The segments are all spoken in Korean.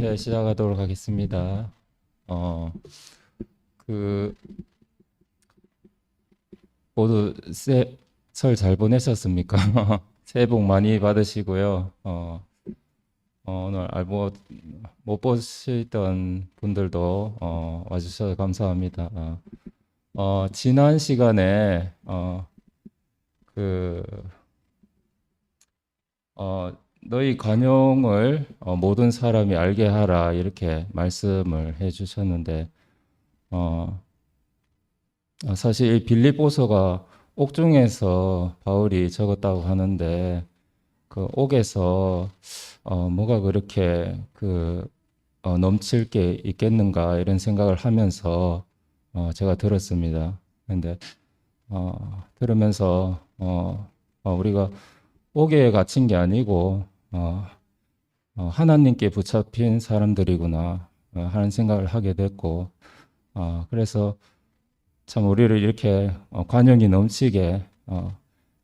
네, 시작하도록 하겠습니다. 어, 그 모두 설 잘 보내셨습니까? 새해 복 많이 받으시고요. 오늘 못 보시던 분들도 와주셔서 감사합니다. 지난 시간에 그 너희 관용을 모든 사람이 알게 하라 이렇게 말씀을 해주셨는데 어, 사실 이 빌립보서가 옥중에서 바울이 적었다고 하는데 그 옥에서 뭐가 그렇게 넘칠 게 있겠는가 이런 생각을 하면서 제가 들었습니다. 근데 들으면서 우리가 옥에 갇힌 게 아니고 하나님께 붙잡힌 사람들이구나 하는 생각을 하게 됐고 그래서 참 우리를 이렇게 관용이 넘치게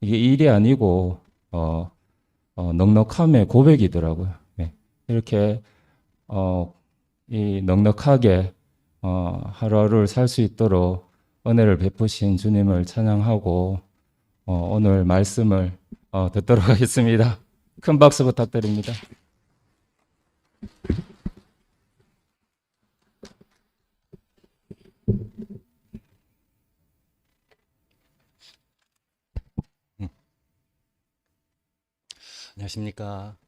이게 일이 아니고 넉넉함의 고백이더라고요. 네. 이렇게 이 넉넉하게 하루하루를 살 수 있도록 은혜를 베푸신 주님을 찬양하고 오늘 말씀을 듣도록 하겠습니다. 큰 박수 부탁드립니다. 안녕하십니까.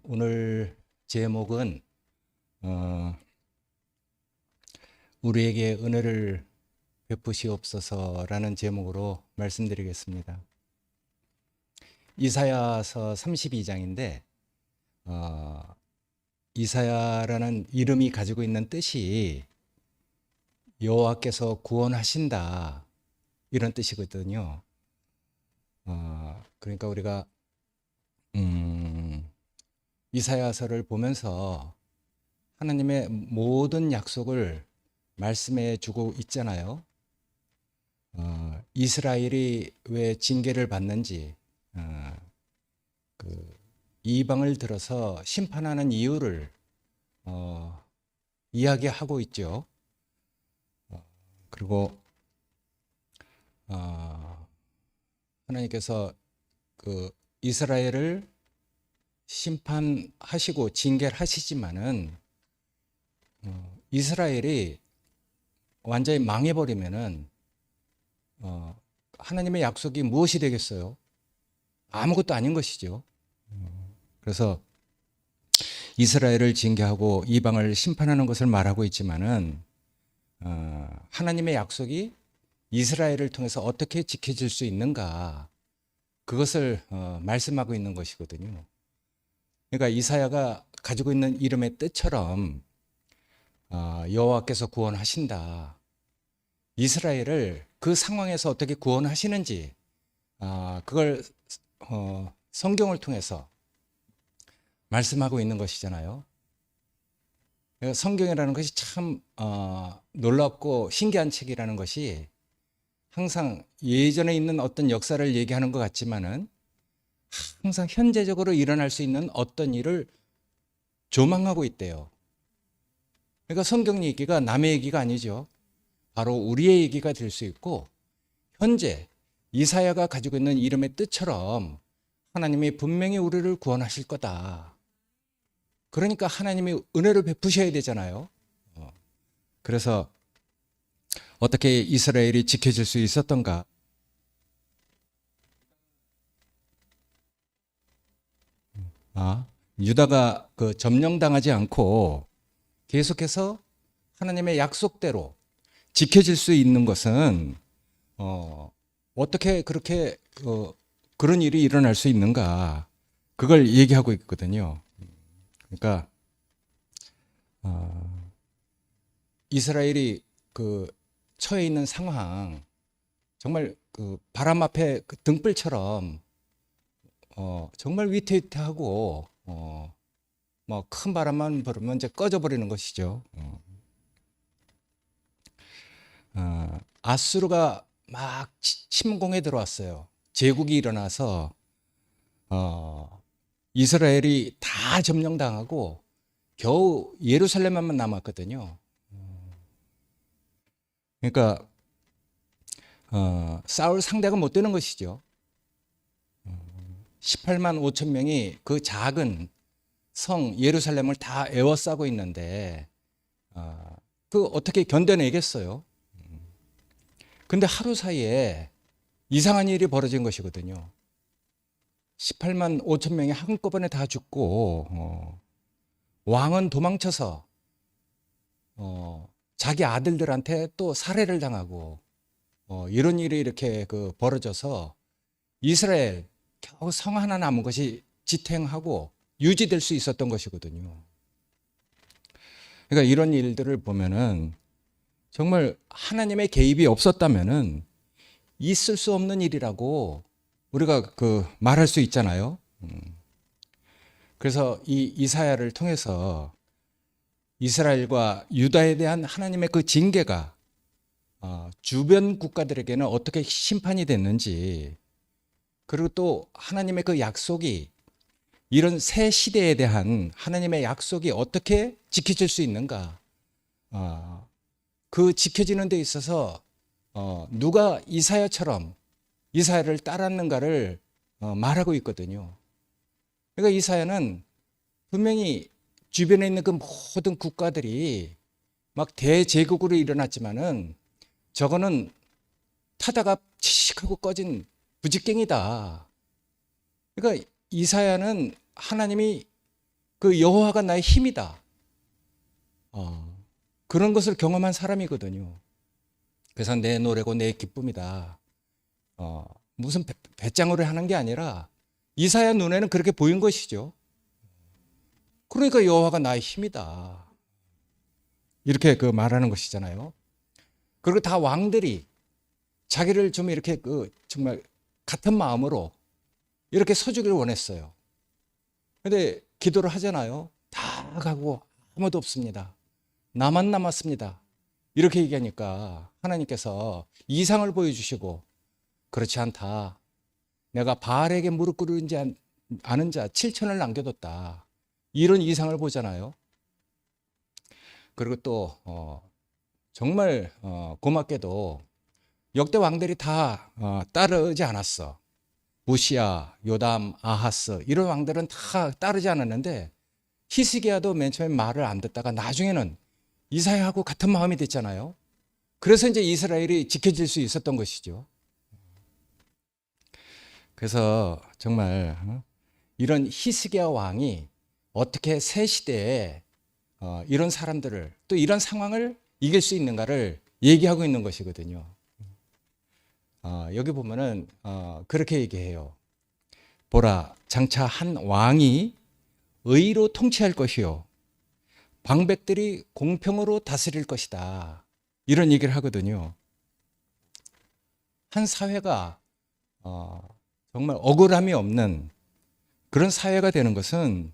오늘 제목은 어, 우리에게 은혜를 베푸시옵소서라는 제목으로 말씀드리겠습니다. 이사야서 32장인데 이사야라는 이름이 가지고 있는 뜻이 여호와께서 구원하신다 이런 뜻이거든요. 그러니까 우리가 이사야서를 보면서 하나님의 모든 약속을 말씀해 주고 있잖아요. 이스라엘이 왜 징계를 받는지, 이방을 들어서 심판하는 이유를 이야기하고 있죠. 그리고 하나님께서 이스라엘을 심판하시고 징계를 하시지만은 이스라엘이 완전히 망해버리면은 하나님의 약속이 무엇이 되겠어요? 아무것도 아닌 것이죠. 그래서 이스라엘을 징계하고 이방을 심판하는 것을 말하고 있지만은 하나님의 약속이 이스라엘을 통해서 어떻게 지켜질 수 있는가 그것을 말씀하고 있는 것이거든요. 그러니까 이사야가 가지고 있는 이름의 뜻처럼 여호와께서 구원하신다. 이스라엘을 그 상황에서 어떻게 구원하시는지 그걸 성경을 통해서 말씀하고 있는 것이잖아요. 성경이라는 것이 참 놀랍고 신기한 책이라는 것이 항상 예전에 있는 어떤 역사를 얘기하는 것 같지만은 항상 현재적으로 일어날 수 있는 어떤 일을 조망하고 있대요. 그러니까 성경 얘기가 남의 얘기가 아니죠. 바로 우리의 얘기가 될 수 있고 현재 이사야가 가지고 있는 이름의 뜻처럼 하나님이 분명히 우리를 구원하실 거다. 그러니까 하나님이 은혜를 베푸셔야 되잖아요. 그래서 어떻게 이스라엘이 지켜질 수 있었던가? 유다가 점령당하지 않고 계속해서 하나님의 약속대로 지켜질 수 있는 것은 어떻게 그렇게 그런 일이 일어날 수 있는가? 그걸 얘기하고 있거든요. 그러니까 이스라엘이 처해 있는 상황 정말 바람 앞에 등불처럼 정말 위태위태하고 뭐 큰 바람만 불으면 이제 꺼져버리는 것이죠. 아수르가 막 침공에 들어왔어요. 제국이 일어나서 이스라엘이 다 점령당하고 겨우 예루살렘만 남았거든요. 그러니까 싸울 상대가 못 되는 것이죠. 18만 5천 명이 그 작은 성 예루살렘을 다 에워싸고 있는데 그 어떻게 견뎌내겠어요? 근데 하루 사이에 이상한 일이 벌어진 것이거든요. 18만 5천 명이 한꺼번에 다 죽고 왕은 도망쳐서 자기 아들들한테 또 살해를 당하고 이런 일이 이렇게 벌어져서 이스라엘 겨우 성 하나 남은 것이 지탱하고 유지될 수 있었던 것이거든요. 그러니까 이런 일들을 보면은 정말 하나님의 개입이 없었다면은 있을 수 없는 일이라고 우리가 말할 수 있잖아요. 그래서 이 이사야를 통해서 이스라엘과 유다에 대한 하나님의 그 징계가 주변 국가들에게는 어떻게 심판이 됐는지, 그리고 또 하나님의 그 약속이 이런 새 시대에 대한 하나님의 약속이 어떻게 지켜질 수 있는가, 그 지켜지는 데 있어서 누가 이사야처럼 이사야를 따랐는가를 말하고 있거든요. 그러니까 이사야는 분명히 주변에 있는 그 모든 국가들이 막 대제국으로 일어났지만은 저거는 타다가 치익하고 꺼진 부직갱이다. 그러니까 이사야는 하나님이 그 여호와가 나의 힘이다, 그런 것을 경험한 사람이거든요. 그래서 내 노래고 내 기쁨이다. 무슨 배짱으로 하는 게 아니라 이사야 눈에는 그렇게 보인 것이죠. 그러니까 여호와가 나의 힘이다, 이렇게 말하는 것이잖아요. 그리고 다 왕들이 자기를 좀 이렇게 정말 같은 마음으로 이렇게 서주기를 원했어요. 근데 기도를 하잖아요. 다 가고 아무도 없습니다. 나만 남았습니다. 이렇게 얘기하니까 하나님께서 이상을 보여주시고, 그렇지 않다, 내가 바알에게 무릎 꿇은지 아는 자 7천을 남겨뒀다, 이런 이상을 보잖아요. 그리고 또 정말 고맙게도 역대 왕들이 다 따르지 않았어. 우시야, 요담, 아하스 이런 왕들은 다 따르지 않았는데 히스기야도 맨 처음에 말을 안 듣다가 나중에는 이사야하고 같은 마음이 됐잖아요. 그래서 이제 이스라엘이 지켜질 수 있었던 것이죠. 그래서 정말 이런 히스기야 왕이 어떻게 새 시대에 이런 사람들을, 또 이런 상황을 이길 수 있는가를 얘기하고 있는 것이거든요. 여기 보면은 그렇게 얘기해요. 보라, 장차 한 왕이 의로 통치할 것이요 방백들이 공평으로 다스릴 것이다, 이런 얘기를 하거든요. 한 사회가 정말 억울함이 없는 그런 사회가 되는 것은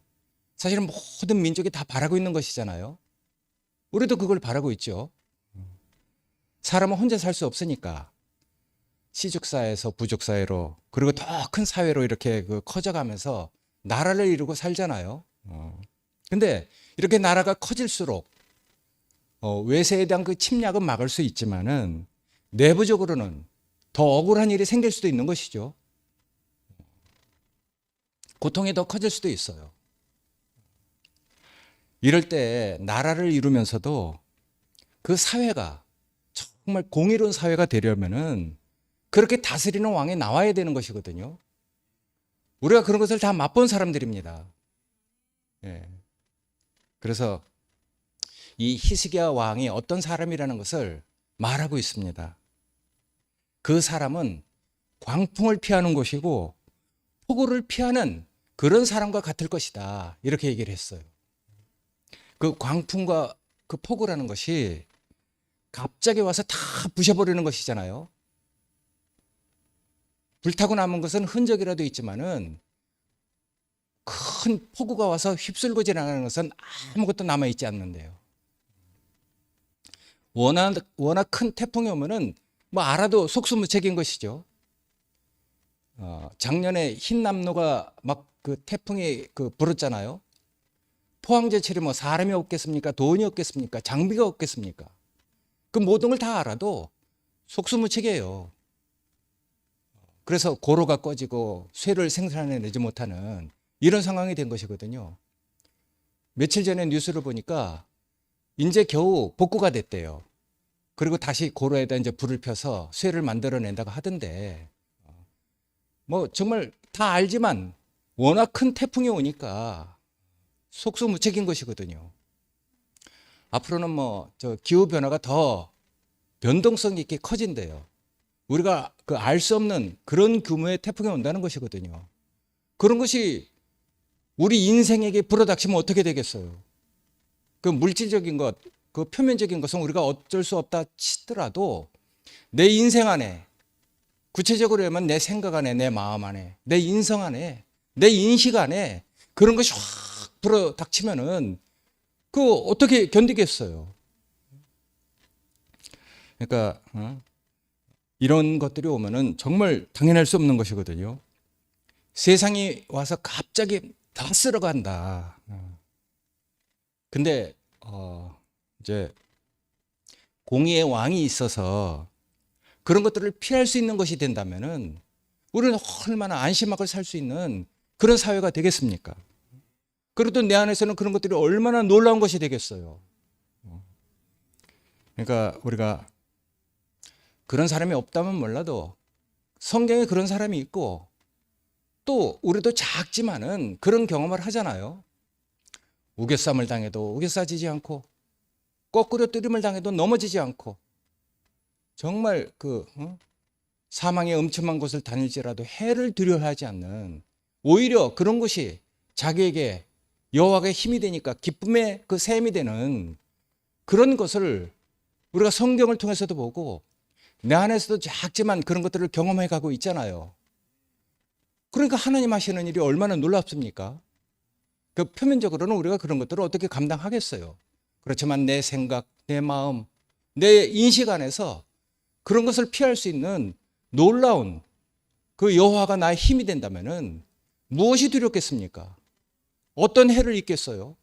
사실은 모든 민족이 다 바라고 있는 것이잖아요. 우리도 그걸 바라고 있죠. 사람은 혼자 살 수 없으니까 시족사회에서 부족사회로, 그리고 더 큰 사회로 이렇게 커져가면서 나라를 이루고 살잖아요. 근데 이렇게 나라가 커질수록 외세에 대한 그 침략은 막을 수 있지만은 내부적으로는 더 억울한 일이 생길 수도 있는 것이죠. 고통이 더 커질 수도 있어요. 이럴 때 나라를 이루면서도 그 사회가 정말 공의로운 사회가 되려면은 그렇게 다스리는 왕이 나와야 되는 것이거든요. 우리가 그런 것을 다 맛본 사람들입니다. 예. 그래서 이 히스기야 왕이 어떤 사람이라는 것을 말하고 있습니다. 그 사람은 광풍을 피하는 것이고 폭우를 피하는 그런 사람과 같을 것이다, 이렇게 얘기를 했어요. 그 광풍과 그 폭우라는 것이 갑자기 와서 다 부셔버리는 것이잖아요. 불타고 남은 것은 흔적이라도 있지만은 큰 폭우가 와서 휩쓸고 지나가는 것은 아무것도 남아있지 않는데요. 워낙 큰 태풍이 오면은 뭐 알아도 속수무책인 것이죠. 작년에 흰남노가 막 그 태풍이 그 불었잖아요. 포항제철이 뭐 사람이 없겠습니까? 돈이 없겠습니까? 장비가 없겠습니까? 그 모든 걸 다 알아도 속수무책이에요. 그래서 고로가 꺼지고 쇠를 생산해내지 못하는 이런 상황이 된 것이거든요. 며칠 전에 뉴스를 보니까 이제 겨우 복구가 됐대요. 그리고 다시 고로에다 이제 불을 펴서 쇠를 만들어낸다고 하던데, 뭐 정말 다 알지만 워낙 큰 태풍이 오니까 속수무책인 것이거든요. 앞으로는 뭐 저 기후 변화가 더 변동성 있게 커진대요. 우리가 그 알 수 없는 그런 규모의 태풍이 온다는 것이거든요. 그런 것이 우리 인생에게 불어닥치면 어떻게 되겠어요? 그 물질적인 것, 그 표면적인 것은 우리가 어쩔 수 없다 치더라도 내 인생 안에, 구체적으로 하면 내 생각 안에, 내 마음 안에, 내 인성 안에, 내 인식 안에 그런 것이 확 불어닥치면은 그 어떻게 견디겠어요? 그러니까 이런 것들이 오면은 정말 당연할 수 없는 것이거든요. 세상이 와서 갑자기 다 쓸어간다. 근데 이제 공의의 왕이 있어서 그런 것들을 피할 수 있는 것이 된다면은 우리는 얼마나 안심하고 살 수 있는 그런 사회가 되겠습니까? 그래도 내 안에서는 그런 것들이 얼마나 놀라운 것이 되겠어요. 그러니까 우리가 그런 사람이 없다면 몰라도 성경에 그런 사람이 있고 또 우리도 작지만은 그런 경험을 하잖아요. 우겨쌈을 당해도 우겨싸지지 않고 거꾸로 뜨림을 당해도 넘어지지 않고 정말 사망의 음침한 곳을 다닐지라도 해를 두려워하지 않는, 오히려 그런 것이 자기에게 여호와가 힘이 되니까 기쁨의 그 샘이 되는 그런 것을 우리가 성경을 통해서도 보고 내 안에서도 작지만 그런 것들을 경험해 가고 있잖아요. 그러니까 하나님 하시는 일이 얼마나 놀랍습니까? 그 표면적으로는 우리가 그런 것들을 어떻게 감당하겠어요? 그렇지만 내 생각, 내 마음, 내 인식 안에서 그런 것을 피할 수 있는 놀라운 그 여호와가 나의 힘이 된다면은 무엇이 두렵겠습니까? 어떤 해를 입겠어요?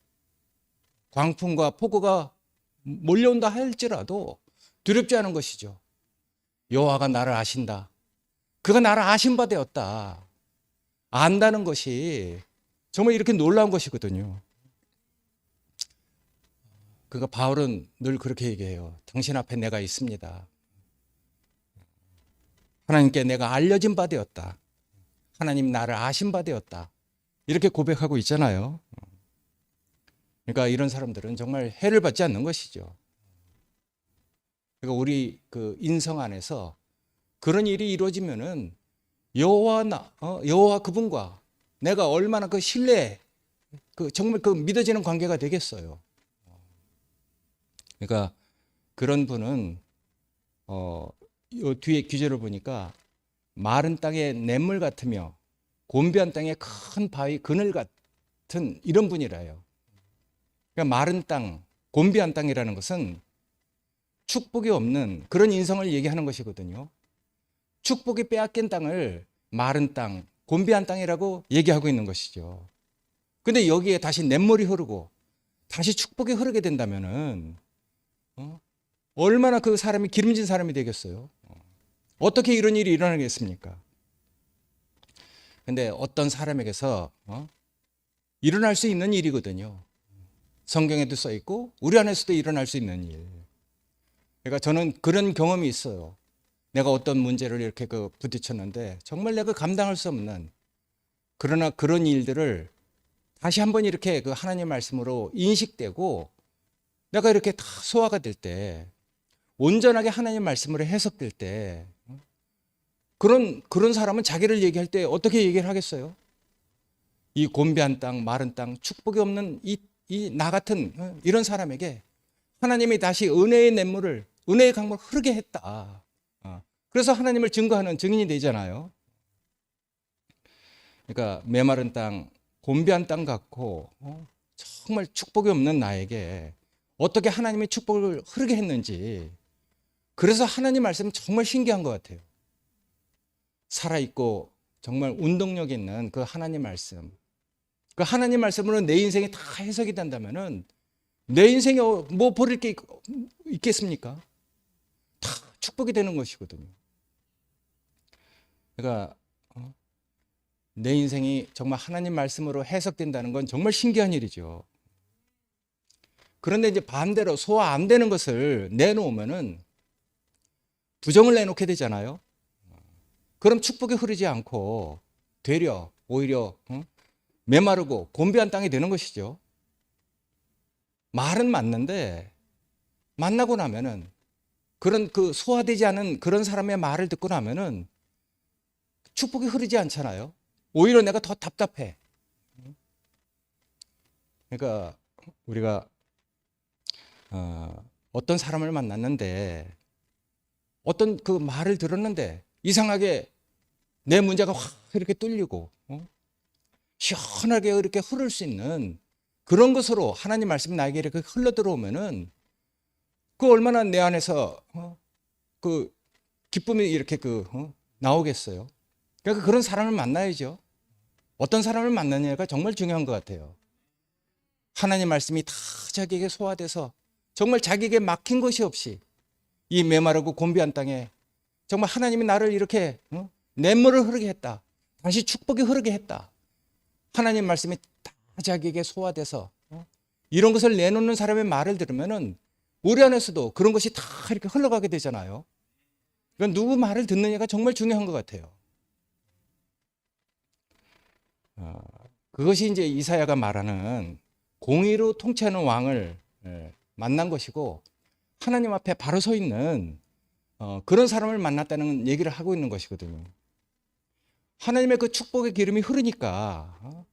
광풍과 폭우가 몰려온다 할지라도 두렵지 않은 것이죠. 여호와가 나를 아신다. 그가 나를 아신 바 되었다. 안다는 것이 정말 이렇게 놀라운 것이거든요. 그러니까 바울은 늘 그렇게 얘기해요. 당신 앞에 내가 있습니다. 하나님께 내가 알려진 바 되었다. 하나님 나를 아신 바 되었다. 이렇게 고백하고 있잖아요. 그러니까 이런 사람들은 정말 해를 받지 않는 것이죠. 그러니까 우리 그 인성 안에서 그런 일이 이루어지면은 여호와 그분과 내가 얼마나 그 신뢰, 정말 그 믿어지는 관계가 되겠어요. 그러니까 그런 분은 요 뒤에 규제를 보니까 마른 땅의 냇물 같으며 곤비한 땅의 큰 바위 그늘 같은 이런 분이라요. 그러니까 마른 땅, 곤비한 땅이라는 것은 축복이 없는 그런 인성을 얘기하는 것이거든요. 축복이 빼앗긴 땅을 마른 땅, 곤비한 땅이라고 얘기하고 있는 것이죠. 근데 여기에 다시 냇물이 흐르고 다시 축복이 흐르게 된다면은 얼마나 그 사람이 기름진 사람이 되겠어요. 어떻게 이런 일이 일어나겠습니까? 근데 어떤 사람에게서 일어날 수 있는 일이거든요. 성경에도 써 있고 우리 안에서도 일어날 수 있는 일. 그러니까 저는 그런 경험이 있어요. 내가 어떤 문제를 이렇게 부딪혔는데 정말 내가 감당할 수 없는, 그러나 그런 일들을 다시 한번 이렇게 그 하나님 말씀으로 인식되고 내가 이렇게 다 소화가 될 때, 온전하게 하나님 말씀으로 해석될 때, 그런 사람은 자기를 얘기할 때 어떻게 얘기를 하겠어요? 이 곤비한 땅, 마른 땅, 축복이 없는 이 나 같은 이런 사람에게 하나님이 다시 은혜의 냇물을, 은혜의 강물을 흐르게 했다. 그래서 하나님을 증거하는 증인이 되잖아요. 그러니까 메마른 땅, 곤비한 땅 같고 정말 축복이 없는 나에게 어떻게 하나님의 축복을 흐르게 했는지, 그래서 하나님 말씀은 정말 신기한 것 같아요. 살아있고 정말 운동력 있는 그 하나님 말씀, 그 하나님 말씀으로 내 인생이 다 해석이 된다면은 내 인생에 뭐 버릴 게 있겠습니까? 다 축복이 되는 것이거든요. 그러니까 내 인생이 정말 하나님 말씀으로 해석된다는 건 정말 신기한 일이죠. 그런데 이제 반대로 소화 안 되는 것을 내놓으면은 부정을 내놓게 되잖아요. 그럼 축복이 흐르지 않고 되려 오히려 메마르고 곤비한 땅이 되는 것이죠. 말은 맞는데 만나고 나면은 그런 그 소화되지 않은 그런 사람의 말을 듣고 나면은 축복이 흐르지 않잖아요. 오히려 내가 더 답답해. 그러니까 우리가 어떤 사람을 만났는데 어떤 그 말을 들었는데 이상하게 내 문제가 확 이렇게 뚫리고 시원하게 이렇게 흐를 수 있는 그런 것으로 하나님 말씀이 나에게 이렇게 흘러 들어오면은 그 얼마나 내 안에서 그 기쁨이 이렇게 나오겠어요. 그러니까 그런 사람을 만나야죠. 어떤 사람을 만나냐가 정말 중요한 것 같아요. 하나님 말씀이 다 자기에게 소화돼서 정말 자기에게 막힌 것이 없이 이 메마르고 곤비한 땅에 정말 하나님이 나를 이렇게 냇물을 흐르게 했다. 다시 축복이 흐르게 했다. 하나님 말씀이 다 자기에게 소화돼서 이런 것을 내놓는 사람의 말을 들으면은 우리 안에서도 그런 것이 다 이렇게 흘러가게 되잖아요. 그러니까 누구 말을 듣느냐가 정말 중요한 것 같아요. 그것이 이제 이사야가 말하는 공의로 통치하는 왕을 만난 것이고 하나님 앞에 바로 서 있는 그런 사람을 만났다는 얘기를 하고 있는 것이거든요. 하나님의 그 축복의 기름이 흐르니까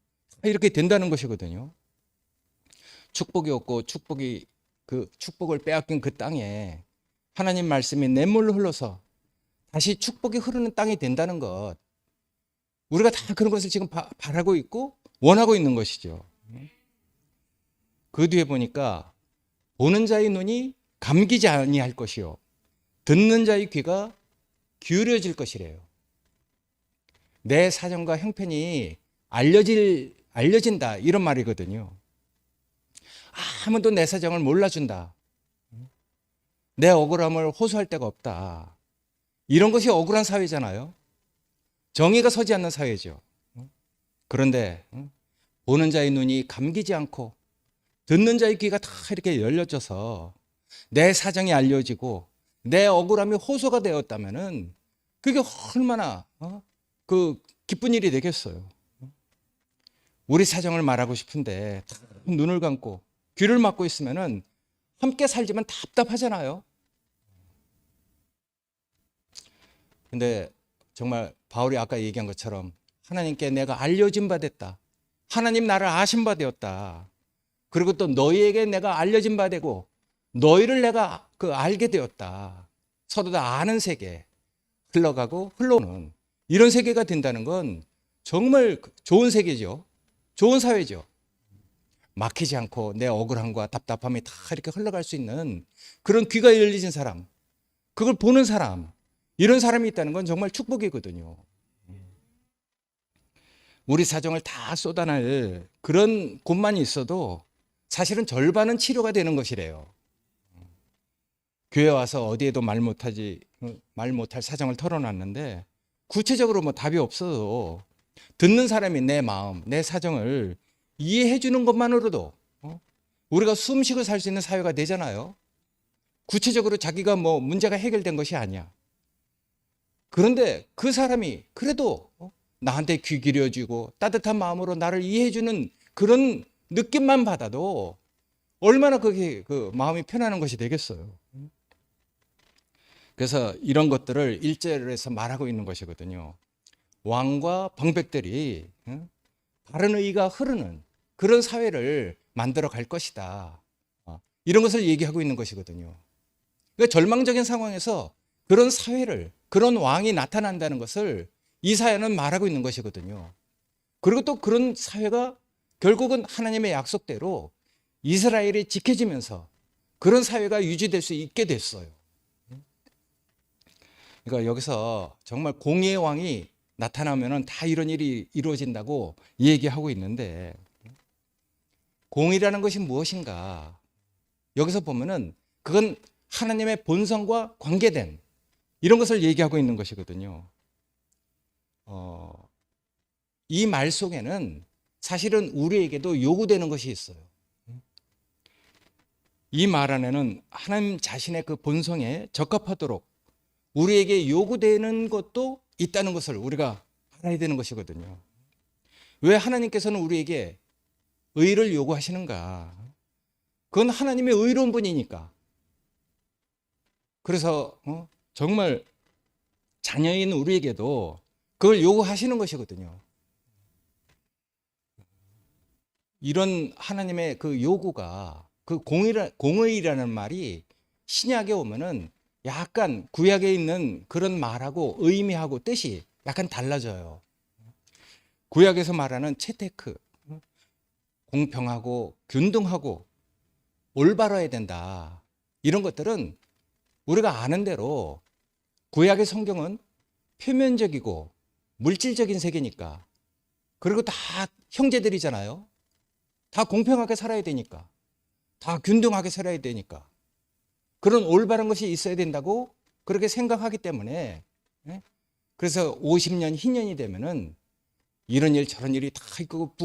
이렇게 된다는 것이거든요. 축복이 없고 그 축복을 빼앗긴 그 땅에 하나님 말씀이 냇물로 흘러서 다시 축복이 흐르는 땅이 된다는 것, 우리가 다 그런 것을 지금 바라고 있고 원하고 있는 것이죠. 그 뒤에 보니까 보는 자의 눈이 감기지 아니할 것이요 듣는 자의 귀가 기울여질 것이래요. 내 사정과 형편이 알려진다 이런 말이거든요. 아무도 내 사정을 몰라준다. 내 억울함을 호소할 데가 없다. 이런 것이 억울한 사회잖아요. 정의가 서지 않는 사회죠. 그런데 보는 자의 눈이 감기지 않고 듣는 자의 귀가 다 이렇게 열려져서 내 사정이 알려지고 내 억울함이 호소가 되었다면은 그게 얼마나 그 기쁜 일이 되겠어요. 우리 사정을 말하고 싶은데 눈을 감고 귀를 막고 있으면은 함께 살지만 답답하잖아요. 근데 정말 바울이 아까 얘기한 것처럼 하나님께 내가 알려진 바 됐다. 하나님 나를 아신 바 되었다. 그리고 또 너희에게 내가 알려진 바 되고 너희를 내가 알게 되었다. 서로 다 아는 세계, 흘러가고 흘러오는 이런 세계가 된다는 건 정말 좋은 세계죠. 좋은 사회죠. 막히지 않고 내 억울함과 답답함이 다 이렇게 흘러갈 수 있는 그런 귀가 열리진 사람, 그걸 보는 사람, 이런 사람이 있다는 건 정말 축복이거든요. 우리 사정을 다 쏟아낼 그런 곳만 있어도 사실은 절반은 치료가 되는 것이래요. 교회 와서 어디에도 말 못할 사정을 털어놨는데 구체적으로 뭐 답이 없어도 듣는 사람이 내 마음, 내 사정을 이해해 주는 것만으로도 우리가 숨쉬고 살 수 있는 사회가 되잖아요. 구체적으로 자기가 뭐 문제가 해결된 것이 아니야. 그런데 그 사람이 그래도 나한테 귀 기울여주고 따뜻한 마음으로 나를 이해해 주는 그런 느낌만 받아도 얼마나 그게 마음이 편안한 것이 되겠어요. 그래서 이런 것들을 1절에서 말하고 있는 것이거든요. 왕과 방백들이 바른 의가 흐르는 그런 사회를 만들어 갈 것이다. 이런 것을 얘기하고 있는 것이거든요. 그러니까 절망적인 상황에서 그런 사회를, 그런 왕이 나타난다는 것을 이사야는 말하고 있는 것이거든요. 그리고 또 그런 사회가 결국은 하나님의 약속대로 이스라엘이 지켜지면서 그런 사회가 유지될 수 있게 됐어요. 그러니까 여기서 정말 공의의 왕이 나타나면은 다 이런 일이 이루어진다고 얘기하고 있는데, 공의라는 것이 무엇인가? 여기서 보면은 그건 하나님의 본성과 관계된 이런 것을 얘기하고 있는 것이거든요. 이 말 속에는 사실은 우리에게도 요구되는 것이 있어요. 이 말 안에는 하나님 자신의 그 본성에 적합하도록 우리에게 요구되는 것도 있다는 것을 우리가 알아야 되는 것이거든요. 왜 하나님께서는 우리에게 의를 요구하시는가? 그건 하나님의 의로운 분이니까. 그래서 정말 자녀인 우리에게도 그걸 요구하시는 것이거든요. 이런 하나님의 그 요구가, 그 공의라는 말이 신약에 오면은 약간 구약에 있는 그런 말하고 의미하고 뜻이 약간 달라져요. 구약에서 말하는 채테크, 공평하고 균등하고 올바라야 된다, 이런 것들은 우리가 아는 대로 구약의 성경은 표면적이고 물질적인 세계니까, 그리고 다 형제들이잖아요. 다 공평하게 살아야 되니까, 다 균등하게 살아야 되니까, 그런 올바른 것이 있어야 된다고 그렇게 생각하기 때문에, 그래서 50년 희년이 되면은 이런 일 저런 일이 다 있고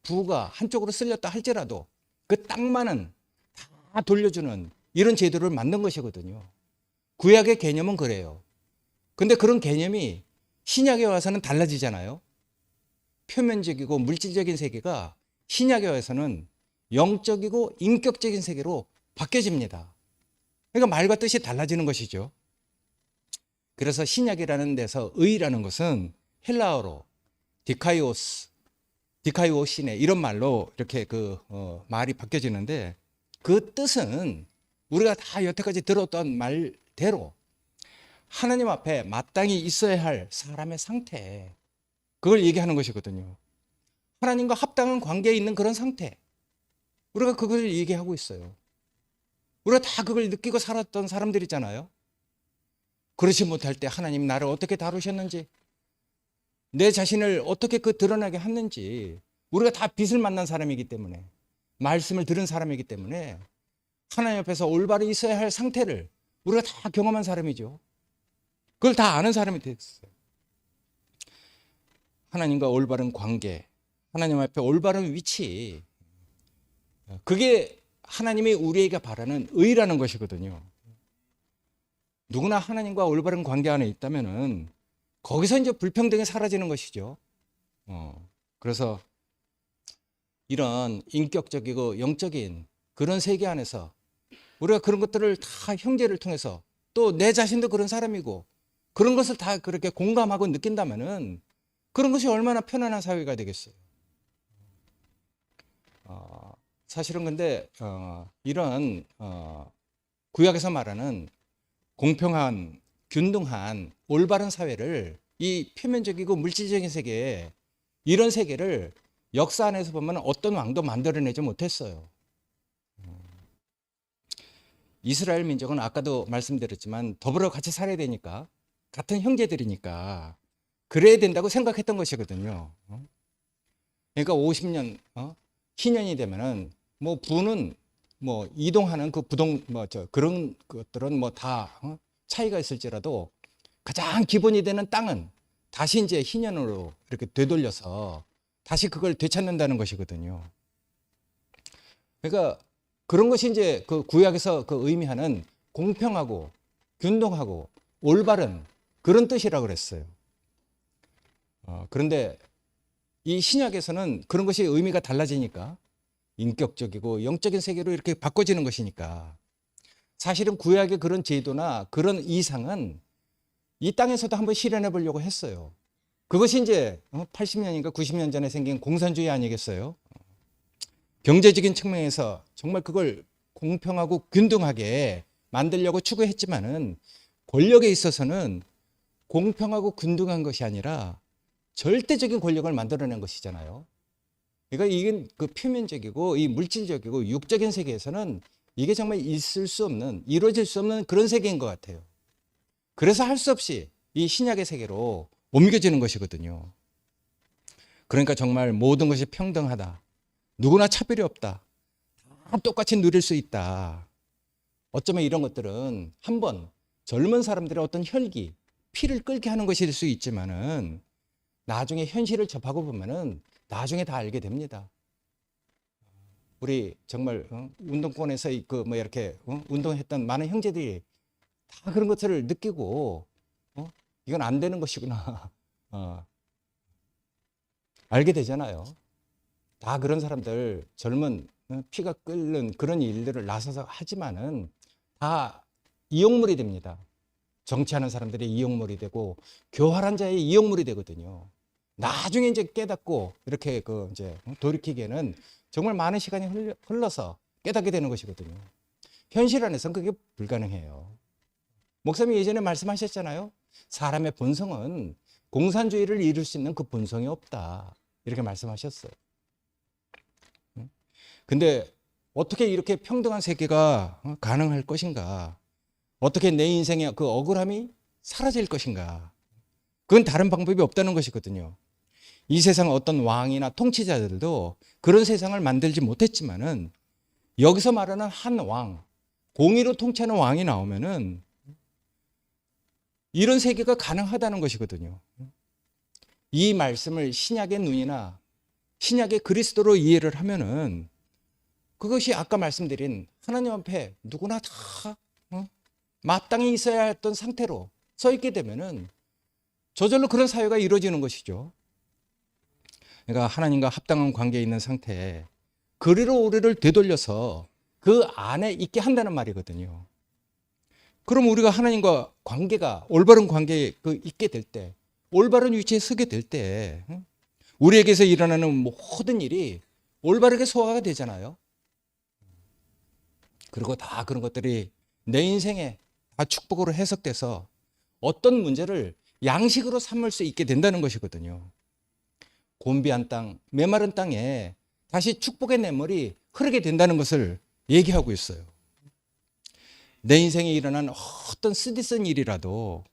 부가 한쪽으로 쓸렸다 할지라도 그 땅만은 다 돌려주는 이런 제도를 만든 것이거든요. 구약의 개념은 그래요. 근데 그런 개념이 신약에 와서는 달라지잖아요. 표면적이고 물질적인 세계가 신약에 와서는 영적이고 인격적인 세계로 바뀌어집니다. 그러니까 말과 뜻이 달라지는 것이죠. 그래서 신약이라는 데서 의라는 것은 헬라어로 디카이오시네 이런 말로 이렇게 말이 바뀌어지는데, 그 뜻은 우리가 다 여태까지 들었던 말대로 하나님 앞에 마땅히 있어야 할 사람의 상태, 그걸 얘기하는 것이거든요. 하나님과 합당한 관계에 있는 그런 상태, 우리가 그걸 얘기하고 있어요. 우리가 다 그걸 느끼고 살았던 사람들이잖아요. 그렇지 못할 때 하나님 나를 어떻게 다루셨는지, 내 자신을 어떻게 드러나게 했는지, 우리가 다 빛을 만난 사람이기 때문에, 말씀을 들은 사람이기 때문에 하나님 앞에서 올바로 있어야 할 상태를 우리가 다 경험한 사람이죠. 그걸 다 아는 사람이 됐어요. 하나님과 올바른 관계, 하나님 앞에 올바른 위치, 그게 하나님이 우리에게 바라는 의라는 것이거든요. 누구나 하나님과 올바른 관계 안에 있다면은 거기서 이제 불평등이 사라지는 것이죠. 그래서 이런 인격적이고 영적인 그런 세계 안에서 우리가 그런 것들을 다 형제를 통해서, 또 내 자신도 그런 사람이고 그런 것을 다 그렇게 공감하고 느낀다면은 그런 것이 얼마나 편안한 사회가 되겠어요. 사실은 근데 이런 구약에서 말하는 공평한, 균등한, 올바른 사회를, 이 표면적이고 물질적인 세계, 이런 세계를 역사 안에서 보면 어떤 왕도 만들어내지 못했어요. 이스라엘 민족은 아까도 말씀드렸지만 더불어 같이 살아야 되니까, 같은 형제들이니까 그래야 된다고 생각했던 것이거든요. 그러니까 50년 희년이 되면은 뭐 부는 뭐 이동하는 그 그런 것들은 뭐 다 차이가 있을지라도 가장 기본이 되는 땅은 다시 이제 희년으로 이렇게 되돌려서 다시 그걸 되찾는다는 것이거든요. 그러니까 그런 것이 이제 그 구약에서 그 의미하는 공평하고 균등하고 올바른 그런 뜻이라고 그랬어요. 그런데 이 신약에서는 그런 것이 의미가 달라지니까 인격적이고 영적인 세계로 이렇게 바꿔지는 것이니까, 사실은 구약의 그런 제도나 그런 이상은 이 땅에서도 한번 실현해 보려고 했어요. 그것이 이제 80년인가 90년 전에 생긴 공산주의 아니겠어요? 경제적인 측면에서 정말 그걸 공평하고 균등하게 만들려고 추구했지만은, 권력에 있어서는 공평하고 균등한 것이 아니라 절대적인 권력을 만들어낸 것이잖아요. 그러니까 이게 그 표면적이고 이 물질적이고 육적인 세계에서는 이게 정말 있을 수 없는, 이루어질 수 없는 그런 세계인 것 같아요. 그래서 할 수 없이 이 신약의 세계로 옮겨지는 것이거든요. 그러니까 정말 모든 것이 평등하다. 누구나 차별이 없다. 다 똑같이 누릴 수 있다. 어쩌면 이런 것들은 한번 젊은 사람들의 어떤 혈기, 피를 끓게 하는 것일 수 있지만은 나중에 현실을 접하고 보면은 나중에 다 알게 됩니다. 우리 정말 운동권에서 그 뭐 이렇게 운동했던 많은 형제들이 다 그런 것들을 느끼고 이건 안 되는 것이구나 알게 되잖아요. 다 그런 사람들 젊은 피가 끓는 그런 일들을 나서서 하지만은 다 이용물이 됩니다. 정치하는 사람들의 이용물이 되고 교활한 자의 이용물이 되거든요. 나중에 이제 깨닫고 이렇게 그 이제 돌이키기에는 정말 많은 시간이 흘러서 깨닫게 되는 것이거든요. 현실 안에서는 그게 불가능해요. 목사님이 예전에 말씀하셨잖아요. 사람의 본성은 공산주의를 이룰 수 있는 그 본성이 없다. 이렇게 말씀하셨어요. 근데 어떻게 이렇게 평등한 세계가 가능할 것인가? 어떻게 내 인생의 그 억울함이 사라질 것인가? 그건 다른 방법이 없다는 것이거든요. 이 세상 어떤 왕이나 통치자들도 그런 세상을 만들지 못했지만은 여기서 말하는 한 왕, 공의로 통치하는 왕이 나오면은 이런 세계가 가능하다는 것이거든요. 이 말씀을 신약의 눈이나 신약의 그리스도로 이해를 하면은 그것이 아까 말씀드린 하나님 앞에 누구나 다 마땅히 있어야 했던 상태로 서 있게 되면은 저절로 그런 사회가 이루어지는 것이죠. 그러니까 하나님과 합당한 관계에 있는 상태에 그리로 우리를 되돌려서 그 안에 있게 한다는 말이거든요. 그럼 우리가 하나님과 관계가 올바른 관계에 있게 될 때, 올바른 위치에 서게 될 때 우리에게서 일어나는 모든 일이 올바르게 소화가 되잖아요. 그리고 다 그런 것들이 내 인생에 다 축복으로 해석돼서 어떤 문제를 양식으로 삼을 수 있게 된다는 것이거든요. 곤비한 땅, 메마른 땅에 다시 축복의 냇물이 흐르게 된다는 것을 얘기하고 있어요. 내 인생에 일어난 어떤 쓰디쓴 일이라도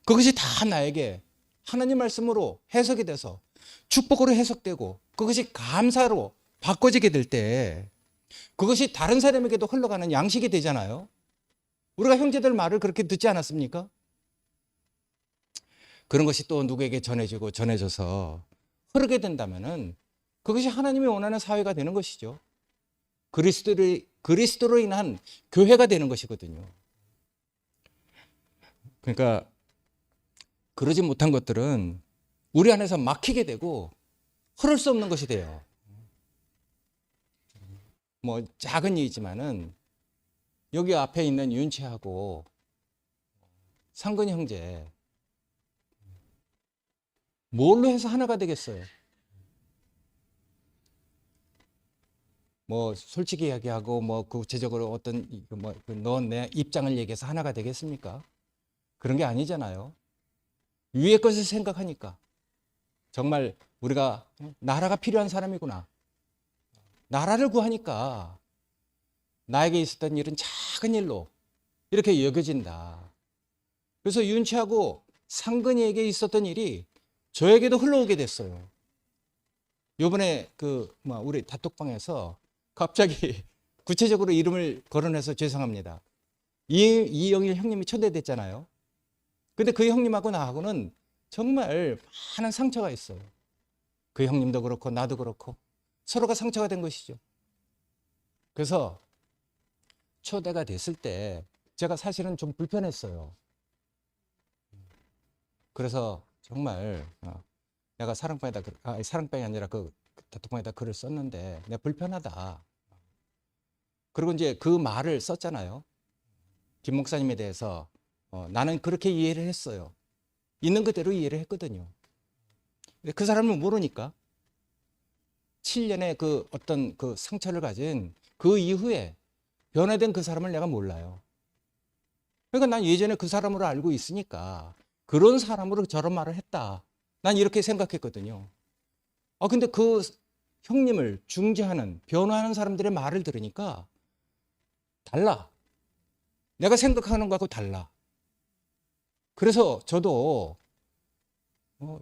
그것이 다 나에게 하나님 말씀으로 해석이 돼서 축복으로 해석되고 그것이 감사로 바꿔지게 될 때 그것이 다른 사람에게도 흘러가는 양식이 되잖아요. 우리가 형제들 말을 그렇게 듣지 않았습니까? 그런 것이 또 누구에게 전해지고 전해져서 흐르게 된다면은 그것이 하나님이 원하는 사회가 되는 것이죠. 그리스도로 인한 교회가 되는 것이거든요. 그러니까 그러지 못한 것들은 우리 안에서 막히게 되고 흐를 수 없는 것이 돼요. 뭐 작은 일이지만은 여기 앞에 있는 윤치하고 상근 형제 뭘로 해서 하나가 되겠어요? 뭐 솔직히 이야기하고 뭐 구체적으로 어떤 너 내 입장을 얘기해서 하나가 되겠습니까? 그런 게 아니잖아요. 위의 것을 생각하니까 정말 우리가 나라가 필요한 사람이구나. 나라를 구하니까 나에게 있었던 일은 작은 일로 이렇게 여겨진다. 그래서 윤치하고 상근이에게 있었던 일이 저에게도 흘러오게 됐어요. 요번에 우리 다톡방에서 갑자기 구체적으로 이름을 거론해서 죄송합니다. 이영일 형님이 초대됐잖아요. 근데 그 형님하고 나하고는 정말 많은 상처가 있어요. 그 형님도 그렇고 나도 그렇고 서로가 상처가 된 것이죠. 그래서 초대가 됐을 때 제가 사실은 좀 불편했어요. 그래서 정말 내가 사랑방이 아니라 그 다톡방에다 글을 썼는데 내가 불편하다. 그리고 이제 그 말을 썼잖아요. 김 목사님에 대해서 나는 그렇게 이해를 했어요. 있는 그대로 이해를 했거든요. 근데 그 사람은 모르니까 7년의 그 어떤 그 상처를 가진 그 이후에 변화된 그 사람을 내가 몰라요. 그러니까 난 예전에 그 사람으로 알고 있으니까 그런 사람으로 저런 말을 했다. 난 이렇게 생각했거든요. 근데 그 형님을 중재하는, 변호하는 사람들의 말을 들으니까 달라. 내가 생각하는 거하고 달라. 그래서 저도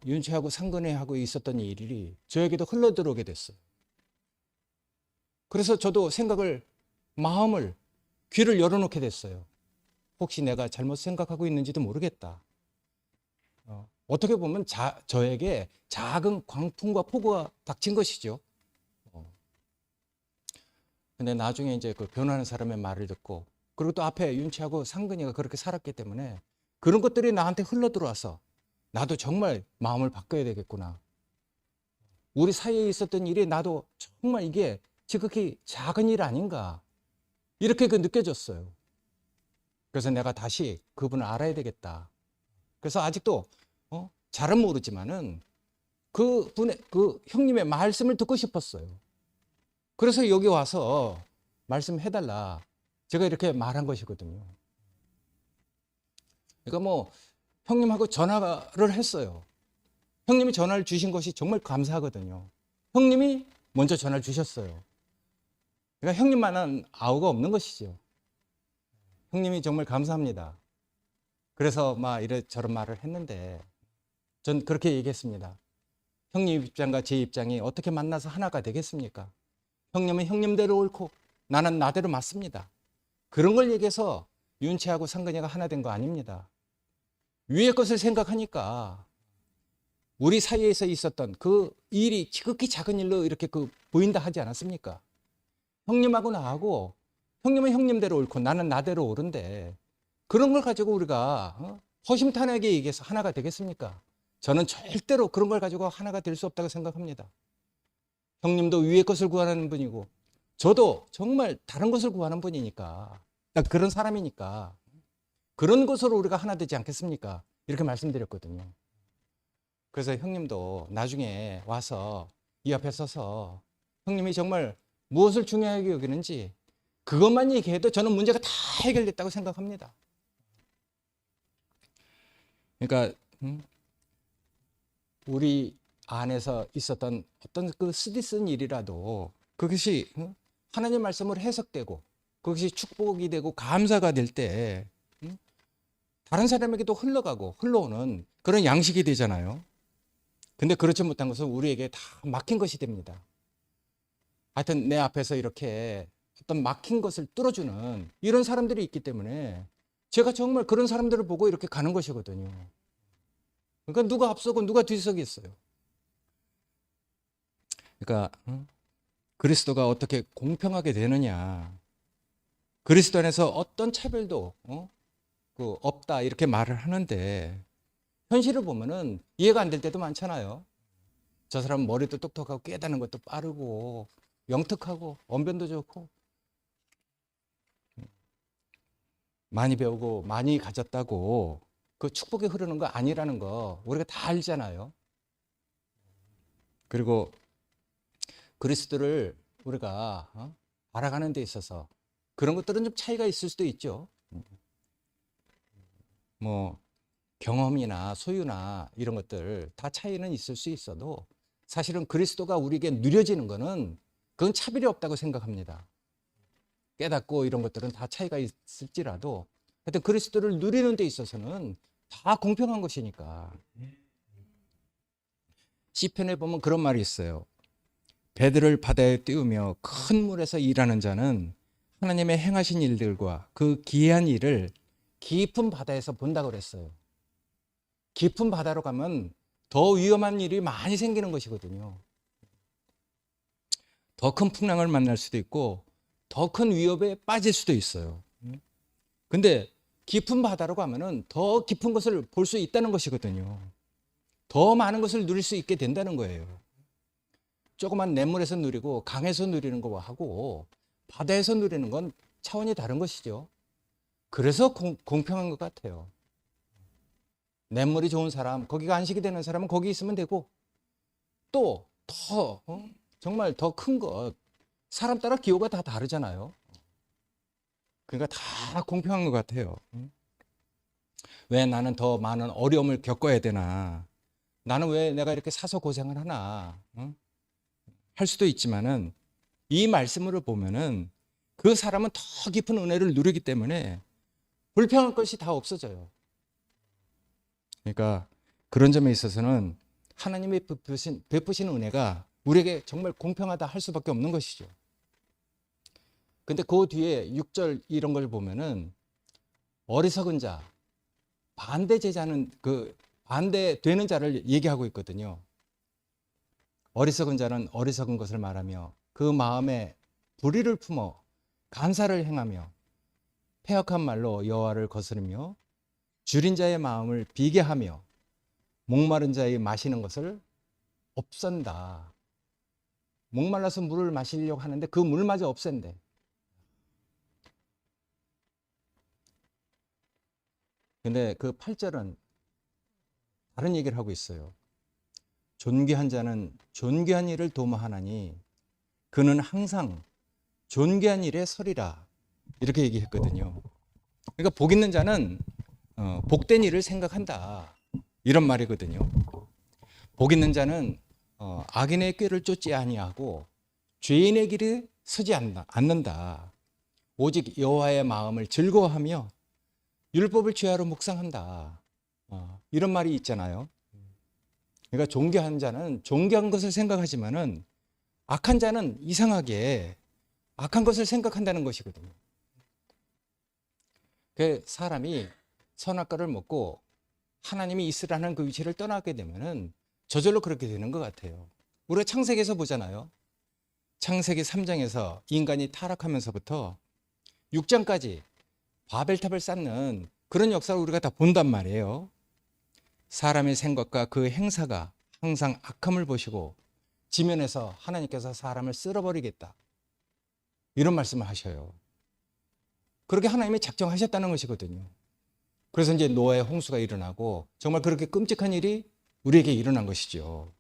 윤채하고 상근회하고 있었던 일이 저에게도 흘러들어오게 됐어요. 그래서 저도 마음을, 귀를 열어놓게 됐어요. 혹시 내가 잘못 생각하고 있는지도 모르겠다. 어떻게 보면 저에게 작은 광풍과 폭우가 닥친 것이죠. 근데 나중에 이제 그 변호하는 사람의 말을 듣고, 그리고 또 앞에 윤치하고 상근이가 그렇게 살았기 때문에 그런 것들이 나한테 흘러 들어와서 나도 정말 마음을 바꿔야 되겠구나. 우리 사이에 있었던 일이 나도 정말 이게 지극히 작은 일 아닌가. 이렇게 느껴졌어요. 그래서 내가 다시 그분을 알아야 되겠다. 그래서 아직도 잘은 모르지만은 그 형님의 말씀을 듣고 싶었어요. 그래서 여기 와서 말씀해달라. 제가 이렇게 말한 것이거든요. 그러니까 뭐 형님하고 전화를 했어요. 형님이 전화를 주신 것이 정말 감사하거든요. 형님이 먼저 전화를 주셨어요. 그러니까 형님만한 아우가 없는 것이죠. 형님이 정말 감사합니다. 그래서 막 이래저런 말을 했는데 전 그렇게 얘기했습니다. 형님 입장과 제 입장이 어떻게 만나서 하나가 되겠습니까? 형님은 형님대로 옳고 나는 나대로 맞습니다. 그런 걸 얘기해서 윤채하고 상근이가 하나 된 거 아닙니다. 위의 것을 생각하니까 우리 사이에서 있었던 그 일이 지극히 작은 일로 이렇게 보인다 하지 않았습니까? 형님하고 나하고 형님은 형님대로 옳고 나는 나대로 옳은데 그런 걸 가지고 우리가 허심탄회하게 얘기해서 하나가 되겠습니까? 저는 절대로 그런 걸 가지고 하나가 될 수 없다고 생각합니다. 형님도 위의 것을 구하는 분이고 저도 정말 다른 것을 구하는 분이니까, 그런 사람이니까 그런 것으로 우리가 하나 되지 않겠습니까? 이렇게 말씀드렸거든요. 그래서 형님도 나중에 와서 이 앞에 서서 형님이 정말 무엇을 중요하게 여기는지 그것만 얘기해도 저는 문제가 다 해결됐다고 생각합니다. 그러니까 우리 안에서 있었던 어떤 그 쓰디쓴 일이라도 그것이 하나님 말씀으로 해석되고 그것이 축복이 되고 감사가 될 때 다른 사람에게도 흘러가고 흘러오는 그런 양식이 되잖아요. 근데 그렇지 못한 것은 우리에게 다 막힌 것이 됩니다. 하여튼 내 앞에서 이렇게 어떤 막힌 것을 뚫어주는 이런 사람들이 있기 때문에 제가 정말 그런 사람들을 보고 이렇게 가는 것이거든요. 그러니까 누가 앞서고 누가 뒤서겠어요. 그러니까 그리스도가 어떻게 공평하게 되느냐, 그리스도 안에서 어떤 차별도 없다 이렇게 말을 하는데 현실을 보면은 이해가 안 될 때도 많잖아요. 저 사람은 머리도 똑똑하고 깨닫는 것도 빠르고 영특하고 언변도 좋고 많이 배우고 많이 가졌다고 그 축복이 흐르는 거 아니라는 거 우리가 다 알잖아요. 그리고 그리스도를 우리가 알아가는 데 있어서 그런 것들은 좀 차이가 있을 수도 있죠. 뭐 경험이나 소유나 이런 것들 다 차이는 있을 수 있어도 사실은 그리스도가 우리에게 누려지는 거는 그건 차별이 없다고 생각합니다. 깨닫고 이런 것들은 다 차이가 있을지라도 하여튼 그리스도를 누리는 데 있어서는 다 공평한 것이니까. 시편에 보면 그런 말이 있어요. 배들을 바다에 띄우며 큰 물에서 일하는 자는 하나님의 행하신 일들과 그 기이한 일을 깊은 바다에서 본다고 그랬어요. 깊은 바다로 가면 더 위험한 일이 많이 생기는 것이거든요. 더 큰 풍랑을 만날 수도 있고 더 큰 위협에 빠질 수도 있어요. 근데 깊은 바다로 가면은 더 깊은 것을 볼 수 있다는 것이거든요. 더 많은 것을 누릴 수 있게 된다는 거예요. 조그만 냇물에서 누리고 강에서 누리는 거하고 바다에서 누리는 건 차원이 다른 것이죠. 그래서 공평한 것 같아요. 냇물이 좋은 사람, 거기가 안식이 되는 사람은 거기 있으면 되고 또 더 정말 더 큰 것, 사람 따라 기호가 다 다르잖아요. 그러니까 다 공평한 것 같아요. 왜 나는 더 많은 어려움을 겪어야 되나? 나는 왜 내가 이렇게 사서 고생을 하나? 응? 할 수도 있지만은 이 말씀을 보면은 그 사람은 더 깊은 은혜를 누리기 때문에 불평할 것이 다 없어져요. 그러니까 그런 점에 있어서는 하나님의 베푸신 은혜가 우리에게 정말 공평하다 할 수밖에 없는 것이죠. 근데 그 뒤에 6절 이런 걸 보면은 어리석은 자, 반대 제자는 그 반대되는 자를 얘기하고 있거든요. 어리석은 자는 어리석은 것을 말하며 그 마음에 불의를 품어 간사를 행하며 패역한 말로 여호와를 거스르며 줄인 자의 마음을 비게 하며 목마른 자의 마시는 것을 없앤다. 목말라서 물을 마시려고 하는데 그 물마저 없앤대. 근데 그 8절은 다른 얘기를 하고 있어요. 존귀한 자는 존귀한 일을 도모하나니 그는 항상 존귀한 일에 서리라. 이렇게 얘기했거든요. 그러니까 복 있는 자는 복된 일을 생각한다. 이런 말이거든요. 복 있는 자는 악인의 꾀를 쫓지 아니하고 죄인의 길에 서지 않는다. 오직 여호와의 마음을 즐거워하며 율법을 죄하러 묵상한다. 이런 말이 있잖아요. 그러니까 존귀한 자는 존귀한 것을 생각하지만은 악한 자는 이상하게 악한 것을 생각한다는 것이거든요. 그 사람이 선악과를 먹고 하나님이 있으라는 그 위치를 떠나게 되면은 저절로 그렇게 되는 것 같아요. 우리가 창세기에서 보잖아요. 창세기 3장에서 인간이 타락하면서부터 6장까지 바벨탑을 쌓는 그런 역사를 우리가 다 본단 말이에요. 사람의 생각과 그 행사가 항상 악함을 보시고 지면에서 하나님께서 사람을 쓸어버리겠다. 이런 말씀을 하셔요. 그렇게 하나님이 작정하셨다는 것이거든요. 그래서 이제 노아의 홍수가 일어나고 정말 그렇게 끔찍한 일이 우리에게 일어난 것이죠.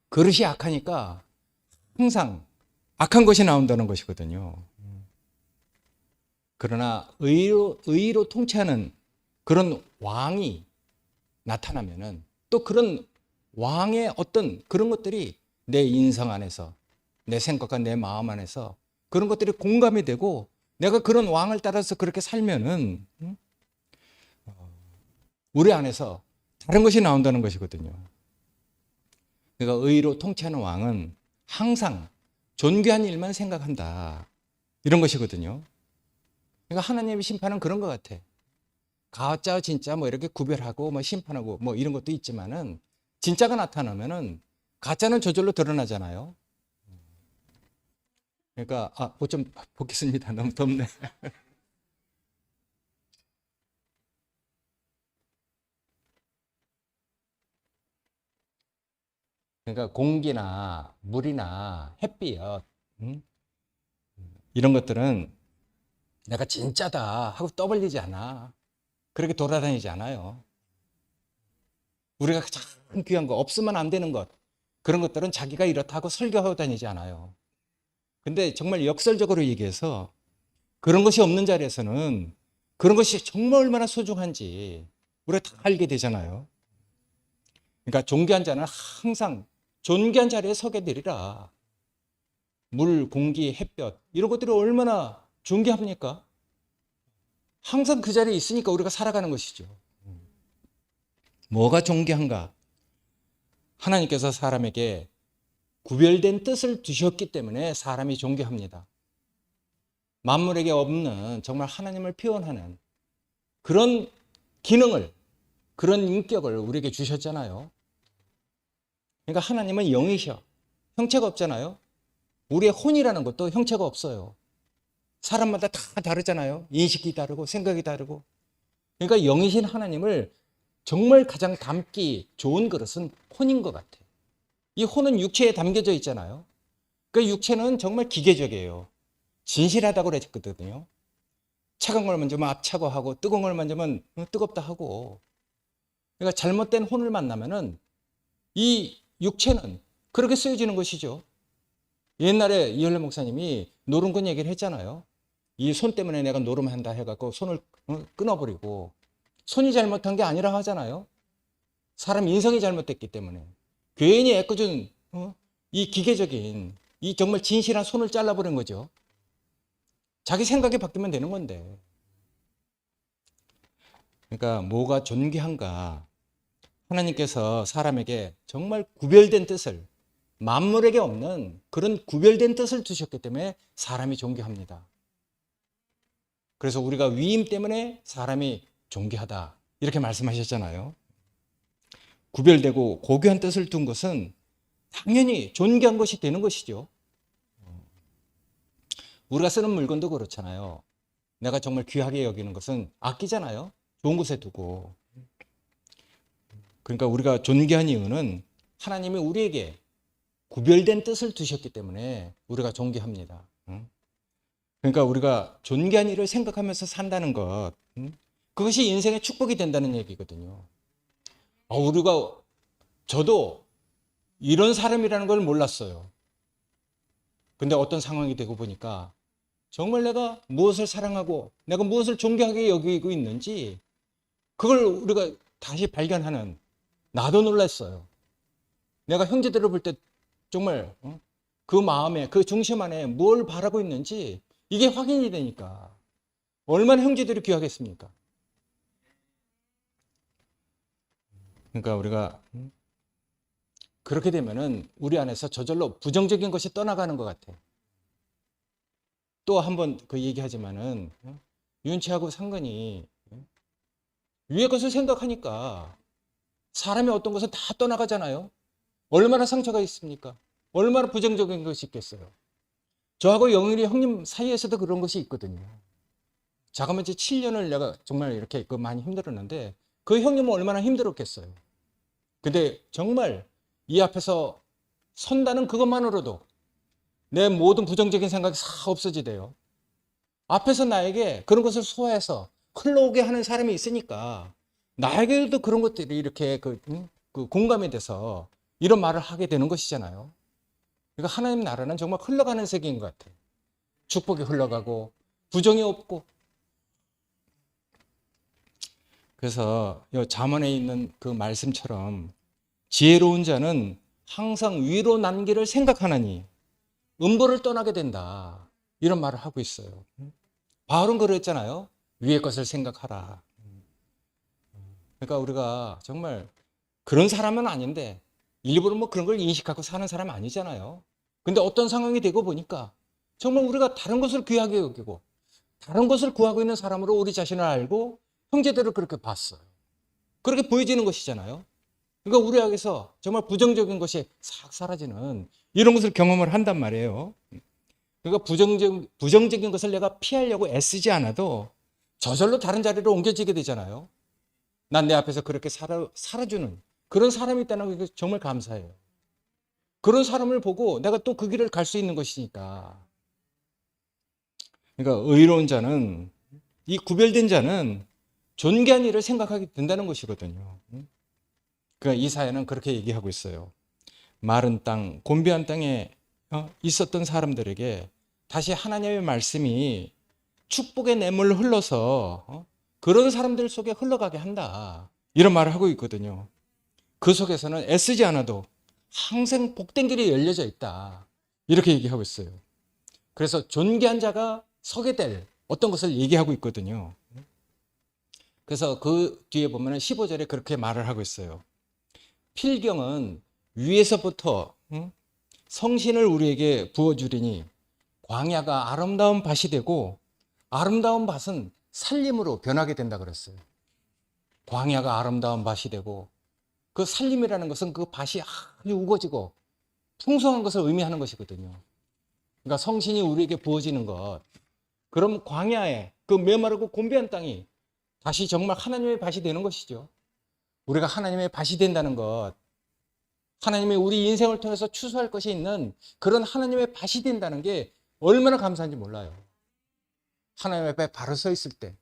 그릇이 악하니까 항상 악한 것이 나온다는 것이거든요. 그러나 의로 통치하는 그런 왕이 나타나면은 또 그런 왕의 어떤 그런 것들이 내 인성 안에서 내 생각과 내 마음 안에서 그런 것들이 공감이 되고 내가 그런 왕을 따라서 그렇게 살면은 우리 안에서 다른 것이 나온다는 것이거든요. 그러니까 의로 통치하는 왕은 항상 존귀한 일만 생각한다. 이런 것이거든요. 그러니까 하나님의 심판은 그런 것 같아. 가짜 진짜 뭐 이렇게 구별하고 뭐 심판하고 뭐 이런 것도 있지만은 진짜가 나타나면은 가짜는 저절로 드러나잖아요. 그러니까 옷 좀 벗겠습니다. 너무 덥네. 그러니까 공기나 물이나 햇빛 이런 것들은 내가 진짜다 하고 떠벌리지 않아. 그렇게 돌아다니지 않아요. 우리가 가장 귀한 거, 없으면 안 되는 것, 그런 것들은 자기가 이렇다 하고 설교하고 다니지 않아요. 근데 정말 역설적으로 얘기해서 그런 것이 없는 자리에서는 그런 것이 정말 얼마나 소중한지 우리가 다 알게 되잖아요. 그러니까 존귀한 자는 항상 존귀한 자리에 서게 되리라. 물, 공기, 햇볕 이런 것들이 얼마나 존귀합니까? 항상 그 자리에 있으니까 우리가 살아가는 것이죠. 뭐가 존귀한가? 하나님께서 사람에게 구별된 뜻을 두셨기 때문에 사람이 존귀합니다. 만물에게 없는 정말 하나님을 표현하는 그런 기능을, 그런 인격을 우리에게 주셨잖아요. 그러니까 하나님은 영이셔. 형체가 없잖아요. 우리의 혼이라는 것도 형체가 없어요. 사람마다 다 다르잖아요. 인식이 다르고 생각이 다르고. 그러니까 영이신 하나님을 정말 가장 담기 좋은 그릇은 혼인 것 같아요. 이 혼은 육체에 담겨져 있잖아요. 그 육체는 정말 기계적이에요. 진실하다고 그랬거든요. 차가운 걸 만지면 차가워하고 뜨거운 걸 만지면 뜨겁다 하고. 그러니까 잘못된 혼을 만나면은 이 육체는 그렇게 쓰여지는 것이죠. 옛날에 이현래 목사님이 노름꾼 얘기를 했잖아요. 이 손 때문에 내가 노름한다 해갖고 손을 끊어버리고 손이 잘못한 게 아니라 하잖아요. 사람 인성이 잘못됐기 때문에 괜히 애꿎은 이 기계적인 이 정말 진실한 손을 잘라버린 거죠. 자기 생각이 바뀌면 되는 건데. 그러니까 뭐가 존귀한가? 하나님께서 사람에게 정말 구별된 뜻을, 만물에게 없는 그런 구별된 뜻을 두셨기 때문에 사람이 존귀합니다. 그래서 우리가 위임 때문에 사람이 존귀하다 이렇게 말씀하셨잖아요. 구별되고 고귀한 뜻을 둔 것은 당연히 존귀한 것이 되는 것이죠. 우리가 쓰는 물건도 그렇잖아요. 내가 정말 귀하게 여기는 것은 아끼잖아요. 좋은 곳에 두고. 그러니까 우리가 존귀한 이유는 하나님이 우리에게 구별된 뜻을 두셨기 때문에 우리가 존귀합니다. 그러니까 우리가 존귀한 일을 생각하면서 산다는 것, 그것이 인생의 축복이 된다는 얘기거든요. 저도 이런 사람이라는 걸 몰랐어요. 근데 어떤 상황이 되고 보니까 정말 내가 무엇을 사랑하고 내가 무엇을 존귀하게 여기고 있는지 그걸 우리가 다시 발견하는, 나도 놀랐어요. 내가 형제들을 볼 때 정말 그 마음에, 그 중심 안에 뭘 바라고 있는지 이게 확인이 되니까 얼마나 형제들이 귀하겠습니까? 그러니까 우리가 그렇게 되면은 우리 안에서 저절로 부정적인 것이 떠나가는 것 같아. 또 한 번 그 얘기하지만은 윤치하고 상근이 위의 것을 생각하니까 사람의 어떤 것은 다 떠나가잖아요. 얼마나 상처가 있습니까? 얼마나 부정적인 것이 있겠어요. 저하고 영일이 형님 사이에서도 그런 것이 있거든요. 자그마치 7년을 내가 정말 이렇게 많이 힘들었는데 그 형님은 얼마나 힘들었겠어요. 근데 정말 이 앞에서 선다는 그것만으로도 내 모든 부정적인 생각이 싹 없어지대요. 앞에서 나에게 그런 것을 소화해서 흘러오게 하는 사람이 있으니까 나에게도 그런 것들이 이렇게 그 공감이 돼서 이런 말을 하게 되는 것이잖아요. 그러니까 하나님 나라는 정말 흘러가는 세계인 것 같아요. 축복이 흘러가고 부정이 없고. 그래서 이 잠언에 있는 그 말씀처럼 지혜로운 자는 항상 위로 난 길을 생각하나니 음보를 떠나게 된다. 이런 말을 하고 있어요. 바울은 그랬잖아요. 위의 것을 생각하라. 그러니까 우리가 정말 그런 사람은 아닌데 일부러 뭐 그런 걸 인식하고 사는 사람 아니잖아요. 근데 어떤 상황이 되고 보니까 정말 우리가 다른 것을 귀하게 여기고 다른 것을 구하고 있는 사람으로 우리 자신을 알고 형제들을 그렇게 봤어요. 그렇게 보여지는 것이잖아요. 그러니까 우리 안에서 정말 부정적인 것이 싹 사라지는 이런 것을 경험을 한단 말이에요. 그러니까 부정적인 것을 내가 피하려고 애쓰지 않아도 저절로 다른 자리로 옮겨지게 되잖아요. 난 내 앞에서 그렇게 살아주는 그런 사람이 있다는 게 정말 감사해요. 그런 사람을 보고 내가 또 그 길을 갈 수 있는 것이니까. 그러니까 의로운 자는, 이 구별된 자는 존귀한 일을 생각하게 된다는 것이거든요. 그러니까 이사야는 그렇게 얘기하고 있어요. 마른 땅, 곤비한 땅에 있었던 사람들에게 다시 하나님의 말씀이 축복의 냇물로 흘러서 그런 사람들 속에 흘러가게 한다. 이런 말을 하고 있거든요. 그 속에서는 애쓰지 않아도 항상 복된 길이 열려져 있다. 이렇게 얘기하고 있어요. 그래서 존귀한 자가 서게 될 어떤 것을 얘기하고 있거든요. 그래서 그 뒤에 보면 15절에 그렇게 말을 하고 있어요. 필경은 위에서부터 성신을 우리에게 부어주리니 광야가 아름다운 밭이 되고 아름다운 밭은 살림으로 변하게 된다 그랬어요. 광야가 아름다운 밭이 되고 그 살림이라는 것은 그 밭이 아주 우거지고 풍성한 것을 의미하는 것이거든요. 그러니까 성신이 우리에게 부어지는 것, 그럼 광야에 그 메마르고 곤비한 땅이 다시 정말 하나님의 밭이 되는 것이죠. 우리가 하나님의 밭이 된다는 것, 하나님이 우리 인생을 통해서 추수할 것이 있는 그런 하나님의 밭이 된다는 게 얼마나 감사한지 몰라요. 하나님 앞에 바로 서 있을 때,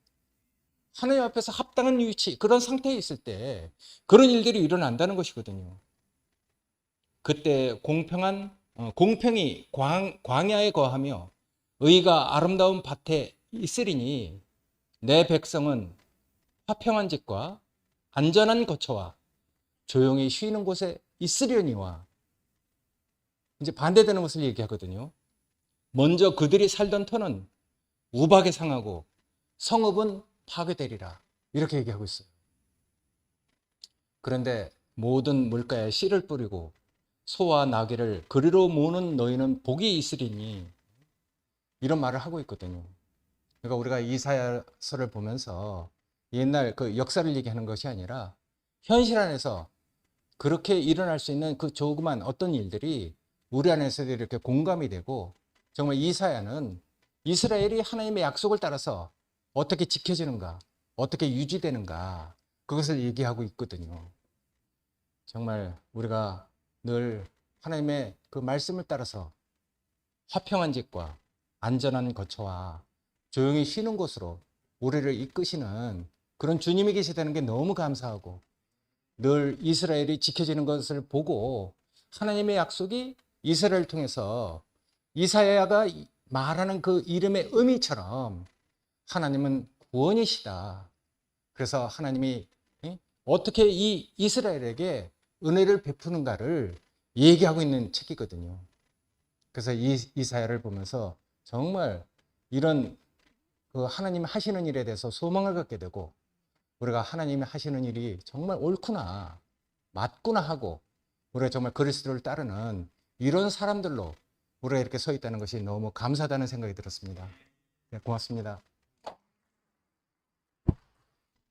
하나님 앞에서 합당한 위치, 그런 상태에 있을 때 그런 일들이 일어난다는 것이거든요. 그때 공평이 광야에 거하며 의가 아름다운 밭에 있으리니 내 백성은 화평한 집과 안전한 거처와 조용히 쉬는 곳에 있으려니와 이제 반대되는 것을 얘기하거든요. 먼저 그들이 살던 터는 우박에 상하고 성읍은 파괴되리라. 이렇게 얘기하고 있어요. 그런데 모든 물가에 씨를 뿌리고 소와 나귀를 그리로 모으는 너희는 복이 있으리니 이런 말을 하고 있거든요. 그러니까 우리가 이사야서를 보면서 옛날 그 역사를 얘기하는 것이 아니라 현실 안에서 그렇게 일어날 수 있는 그 조그만 어떤 일들이 우리 안에서도 이렇게 공감이 되고 정말 이사야는 이스라엘이 하나님의 약속을 따라서 어떻게 지켜지는가, 어떻게 유지되는가 그것을 얘기하고 있거든요. 정말 우리가 늘 하나님의 그 말씀을 따라서 화평한 집과 안전한 거처와 조용히 쉬는 곳으로 우리를 이끄시는 그런 주님이 계시다는 게 너무 감사하고 늘 이스라엘이 지켜지는 것을 보고 하나님의 약속이 이스라엘을 통해서 이사야가 말하는 그 이름의 의미처럼 하나님은 구원이시다. 그래서 하나님이 어떻게 이 이스라엘에게 은혜를 베푸는가를 얘기하고 있는 책이거든요. 그래서 이사야를 보면서 정말 이런 그 하나님 하시는 일에 대해서 소망을 갖게 되고 우리가 하나님이 하시는 일이 정말 옳구나, 맞구나 하고 우리가 정말 그리스도를 따르는 이런 사람들로 우리가 이렇게 서 있다는 것이 너무 감사하다는 생각이 들었습니다. 네, 고맙습니다.